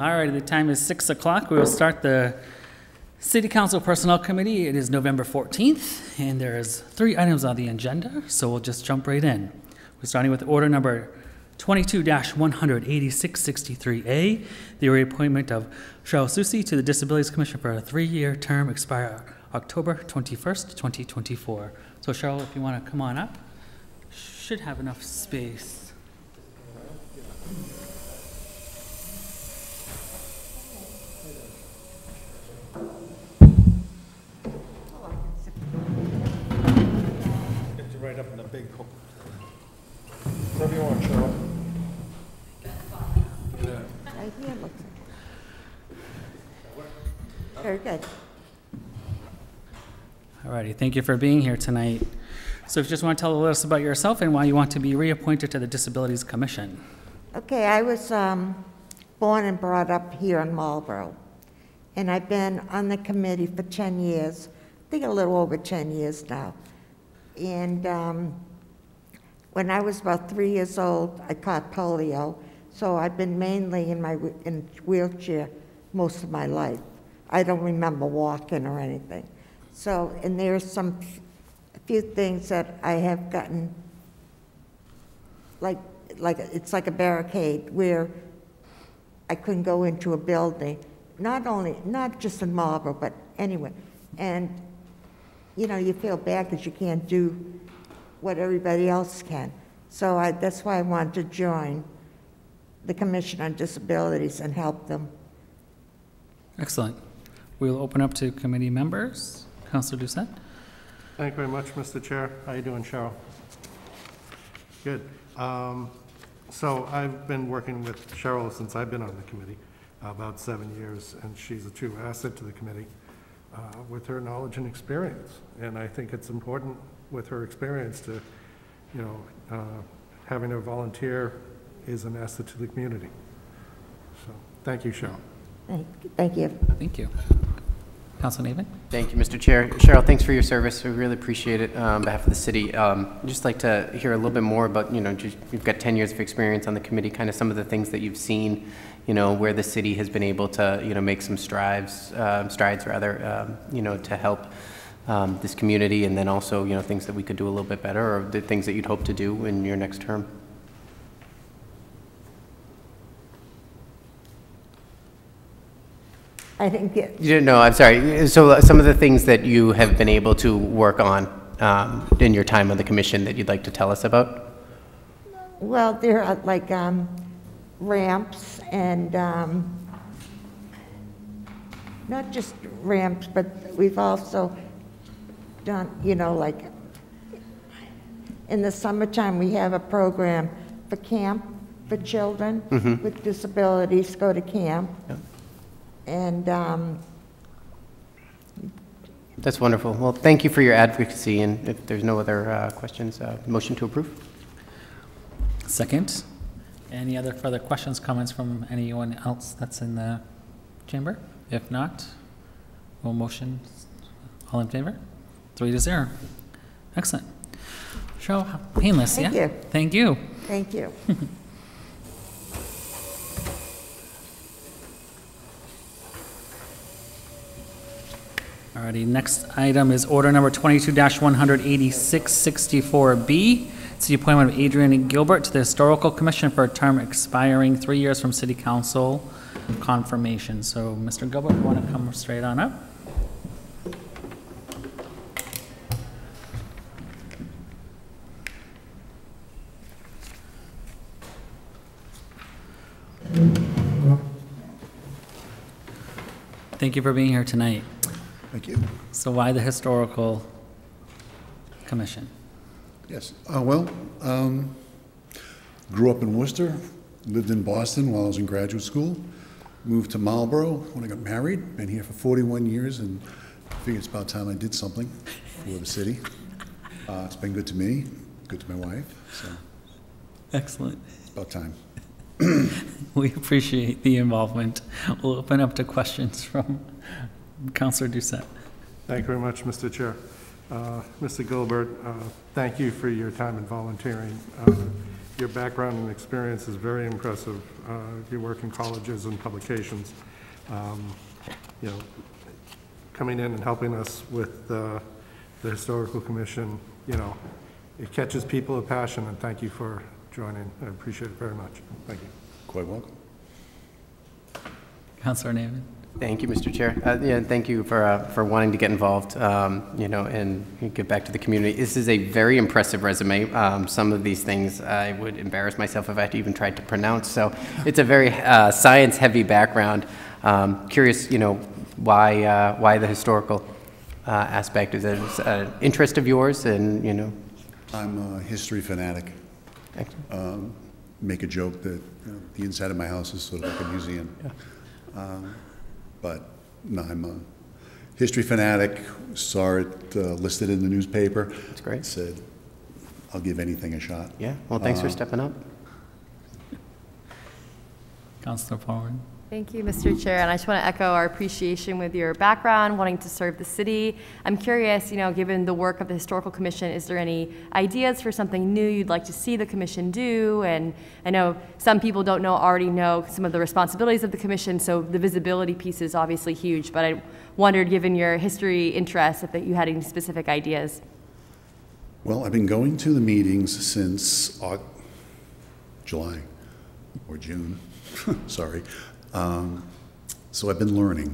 All right, the time is 6 o'clock. We will start the City Council Personnel Committee. It is November 14th, and there is 3 items on the agenda, so we'll just jump right in. We're starting with order number 22-186-63A, the reappointment of Cheryl Susi to the Disabilities Commission for a 3-year term expire October 21st, 2024. So Cheryl, if you want to come on up, should have enough space. Right up in the big hole. Whatever you want, Cheryl. Right here looks like. Very good. All righty, thank you for being here tonight. So if you just want to tell us about yourself and why you want to be reappointed to the Disabilities Commission. Okay, I was born and brought up here in Marlborough, and I've been on the committee for 10 years, I think a little over 10 years now. And when I was about 3 years old, I caught polio, so I've been mainly in wheelchair most of my life. I don't remember walking or anything. So, and there's a few things that I have gotten, it's like a barricade where I couldn't go into a building, not just in Marlborough, but anywhere. And you know, you feel bad because you can't do what everybody else can. So that's why I wanted to join the Commission on Disabilities and help them. Excellent. We'll open up to committee members. Councilor Doucette. Thank you very much, Mr. Chair. How you doing, Cheryl? Good. So I've been working with Cheryl since I've been on the committee, about 7 years, and she's a true asset to the committee. With her knowledge and experience. And I think it's important with her experience to, you know, having her volunteer is an asset to the community. So thank you, Cheryl. Thank you. Thank you. Council Navin. Thank you, Mr. Chair. Cheryl, thanks for your service. We really appreciate it on behalf of the city. I'd just like to hear a little bit more about, you know, you've got 10 years of experience on the committee, kind of some of the things that you've seen, you know, where the city has been able to, you know, make some strides rather, you know, to help this community, and then also, you know, things that we could do a little bit better, or the things that you'd hope to do in your next term. I didn't get. You didn't know, I'm sorry. So some of the things that you have been able to work on in your time on the commission that you'd like to tell us about? Well, there are like ramps and not just ramps, but we've also done, you know, like in the summertime we have a program for camp for children with disabilities go to camp. Yep. And that's wonderful. Well, thank you for your advocacy, and if there's no other questions, motion to approve. Second. Any other further questions, comments from anyone else that's in the chamber? If not, we'll motion. All in favor? 3-0. Excellent. Cheryl, painless, Thank yeah? you. Thank you. Thank you. Alrighty, next item is order number 22-186-64B. It's the appointment of Adrian Gilbert to the Historical Commission for a term expiring 3 years from City Council confirmation. So, Mr. Gilbert, you want to come straight on up? Thank you for being here tonight. Thank you. So why the Historical Commission? Yes. Grew up in Worcester, lived in Boston while I was in graduate school, moved to Marlborough when I got married, been here for 41 years, and I figured it's about time I did something for the city. It's been good to me, good to my wife, so. Excellent. It's about time. We appreciate the involvement. We'll open up to questions from Councilor Doucette. Thank you very much, Mr. Chair. Mr. Gilbert, thank you for your time and volunteering. your background and experience is very impressive. You work in colleges and publications. You know, coming in and helping us with the Historical Commission, you know, it catches people with passion, and thank you for joining. I appreciate it very much. Thank you. Quite welcome. Councilor Naaman? Thank you, Mr. Chair. Yeah, thank you for wanting to get involved, you know, and give back to the community. This is a very impressive resume. Some of these things I would embarrass myself if I had even tried to pronounce. So it's a very science-heavy background. Curious, you know, why the historical aspect? Is it an interest of yours? And you know, I'm a history fanatic. Make a joke that the inside of my house is sort of like a museum. Yeah. But no, I'm a history fanatic. Saw it listed in the newspaper. That's great. Said, I'll give anything a shot. Yeah. Well, thanks for stepping up. Councilor Forward? Thank you, Mr. Chair, and I just want to echo our appreciation with your background, wanting to serve the city. I'm curious, you know, given the work of the Historical Commission, is there any ideas for something new you'd like to see the commission do? And I know some people already know some of the responsibilities of the commission, so the visibility piece is obviously huge, but I wondered, given your history interest, if you had any specific ideas. Well, I've been going to the meetings since July or June, sorry. So I've been learning,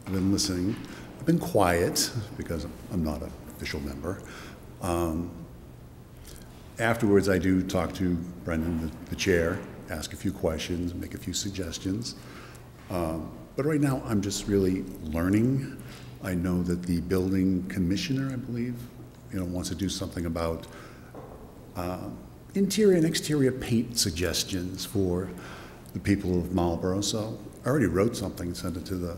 I've been listening, I've been quiet because I'm not an official member. Afterwards, I do talk to Brendan, the chair, ask a few questions, make a few suggestions. But right now, I'm just really learning. I know that the building commissioner, I believe, wants to do something about interior and exterior paint suggestions for the people of Marlborough. So I already wrote something and sent it to the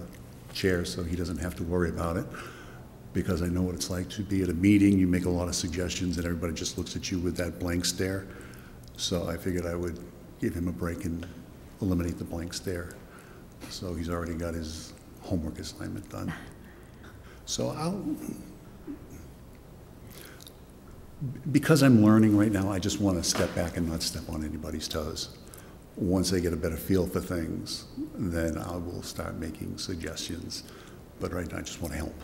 chair so he doesn't have to worry about it, because I know what it's like to be at a meeting. You make a lot of suggestions and everybody just looks at you with that blank stare. So I figured I would give him a break and eliminate the blank stare. So he's already got his homework assignment done. So because I'm learning right now, I just want to step back and not step on anybody's toes. Once I get a better feel for things, then I will start making suggestions. But right now, I just want to help.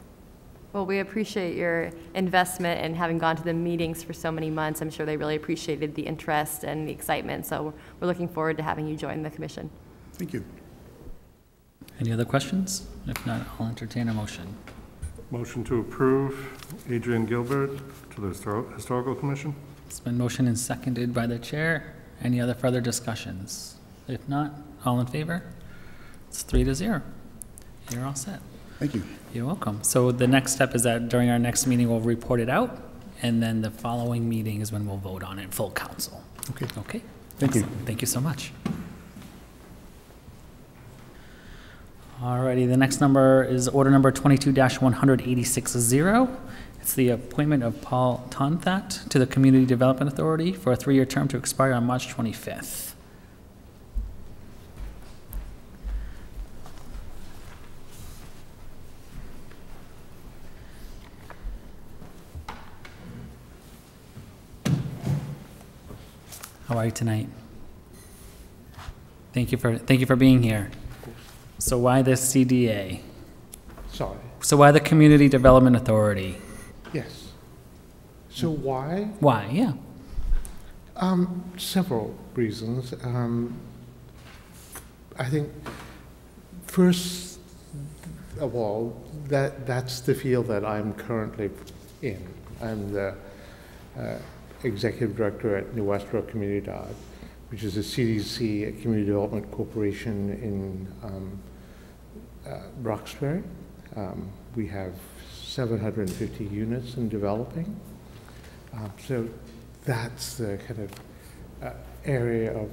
Well, we appreciate your investment and having gone to the meetings for so many months. I'm sure they really appreciated the interest and the excitement. So we're looking forward to having you join the commission. Thank you. Any other questions? If not, I'll entertain a motion. Motion to approve Adrian Gilbert to the Historical Commission. It's been motioned and seconded by the chair. Any other further discussions? If not, all in favor? It's 3-0. You're all set. Thank you. You're welcome. So the next step is that during our next meeting, we'll report it out, and then the following meeting is when we'll vote on it in full council. Okay. Okay? Thank you. Thank you so much. Alrighty, the next number is order number 22-186-0. It's the appointment of Paul Tonthat to the Community Development Authority for a 3-year term to expire on March 25th. How are you tonight? Thank you for being here. So why the CDA? Sorry. So why the Community Development Authority? Yes. So why? Why? Yeah. Several reasons. I think first of all, that's the field that I'm currently in. I'm the executive director at New Westbrook Community Dog, which is a CDC, a community development corporation in Roxbury. We have 750 units in developing. So that's the kind of area of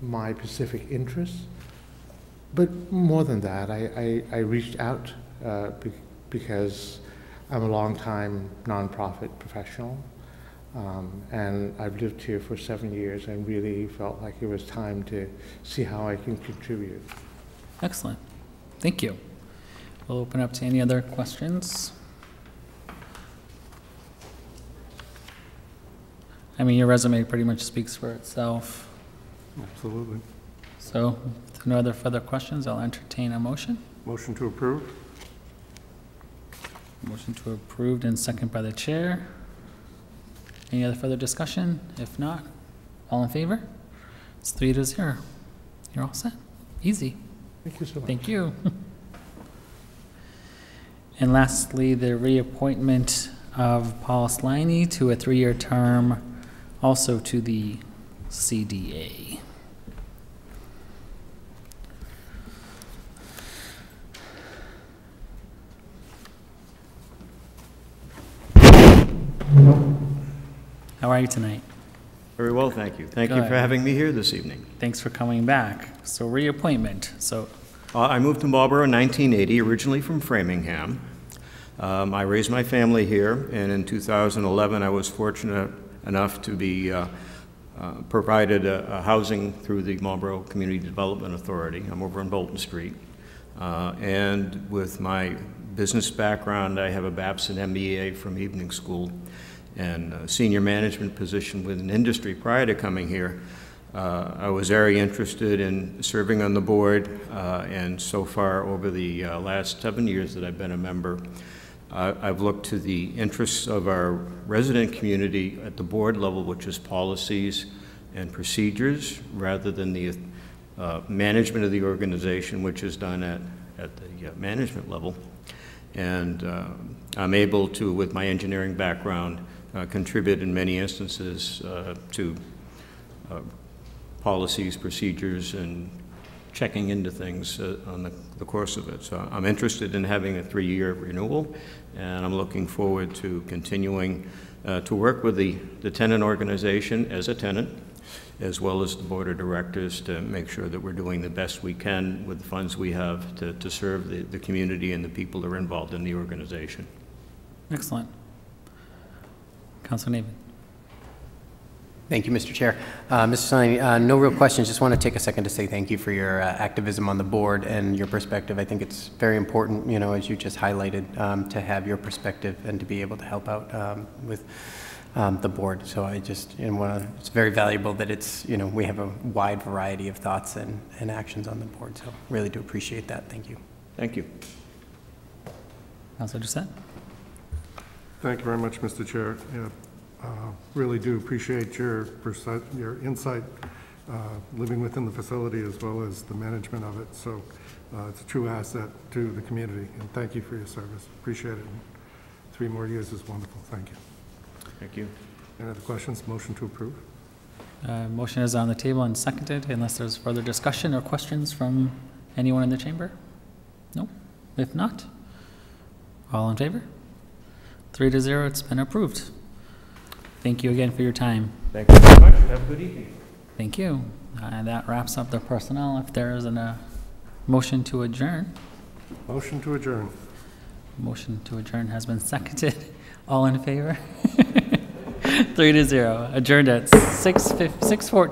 my specific interest. But more than that, I reached out because I'm a longtime nonprofit professional. And I've lived here for 7 years and really felt like it was time to see how I can contribute. Excellent. Thank you. We'll open up to any other questions. I mean, your resume pretty much speaks for itself. Absolutely. So, if no other further questions, I'll entertain a motion. Motion to approve? Motion to approve and second by the chair. Any other further discussion? If not, all in favor? It's 3-0. You're all set. Easy. Thank you so much. Thank you. And lastly, the reappointment of Paul Sliney to a 3-year term, also to the CDA. How are you tonight? Very well, thank you. Thank you for Good. having me here this evening. Thanks for coming back. So reappointment. So I moved to Marlborough in 1980, originally from Framingham. I raised my family here, and in 2011 I was fortunate enough to be provided a housing through the Marlborough Community Development Authority. I'm over on Bolton Street. And with my business background, I have a BAPS and MBA from evening school and a senior management position within industry prior to coming here. I was very interested in serving on the board, and so far over the last 7 years that I've been a member, I've looked to the interests of our resident community at the board level, which is policies and procedures, rather than the management of the organization, which is done at the management level. And I'm able to, with my engineering background, contribute in many instances to policies, procedures, and checking into things on the course of it. So I'm interested in having a 3-year renewal, and I'm looking forward to continuing to work with the tenant organization as a tenant, as well as the board of directors, to make sure that we're doing the best we can with the funds we have to serve the community and the people that are involved in the organization. excellent. Councilor Navin. Thank you, Mr. Chair. Mr. Sliney, no real questions. Just want to take a second to say thank you for your activism on the board and your perspective. I think it's very important, you know, as you just highlighted, to have your perspective and to be able to help out with the board. So I just, it's very valuable that it's, you know, we have a wide variety of thoughts and actions on the board. So really do appreciate that. Thank you. Thank you. Councilor Doucette. Thank you very much, Mr. Chair. Yeah, really do appreciate your insight, living within the facility as well as the management of it. So it's a true asset to the community, and thank you for your service. Appreciate it. 3 more years is wonderful. Thank you. Thank you. Any other questions? Motion to approve? Motion is on the table and seconded, unless there's further discussion or questions from anyone in the chamber? No? If not, all in favor? 3-0, it's been approved. Thank you again for your time. Thank you very much. Have a good evening. Thank you. And that wraps up the personnel. If there is a motion to adjourn. Motion to adjourn. Motion to adjourn has been seconded. All in favor? 3-0. Adjourned at 6:14.